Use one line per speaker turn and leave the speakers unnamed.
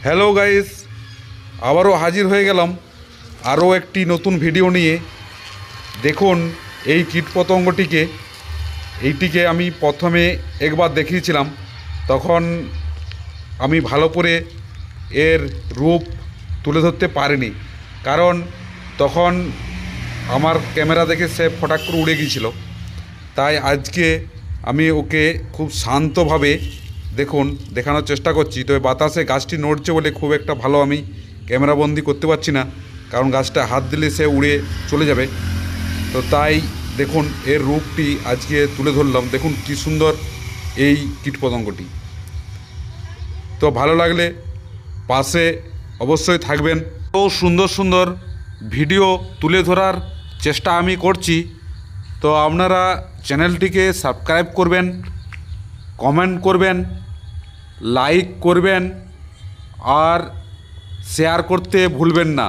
Hello guys, আবারও হাজির হয়ে গেলাম আরও একটি নতুন ভিডিও নিয়ে। দেখুন এই কীটপতঙ্গটিকে, এইটিকে আমি প্রথমে একবার দেখিয়েছিলাম, তখন আমি ভালো করে এর রূপ তুলে ধরতে পারিনি, কারণ তখন আমার ক্যামেরা দেখে সে ফটাক করে উড়ে গিয়েছিল। তাই আজকে আমি ওকে খুব শান্তভাবে দেখুন দেখানোর চেষ্টা করছি। তবে বাতাসে গাছটি নড়ছে বলে খুব একটা ভালো আমি ক্যামেরাবন্দি করতে পারছি না, কারণ গাছটা হাত দিলে সে উড়ে চলে যাবে। তো তাই দেখুন এর রূপটি আজকে তুলে ধরলাম। দেখুন কি সুন্দর এই কীটপতঙ্গটি। তো ভালো লাগলে পাশে অবশ্যই থাকবেন। তো সুন্দর সুন্দর ভিডিও তুলে ধরার চেষ্টা আমি করছি। তো আপনারা চ্যানেলটিকে সাবস্ক্রাইব করবেন, কমেন্ট করবেন, লাইক করবেন আর শেয়ার করতে ভুলবেন না।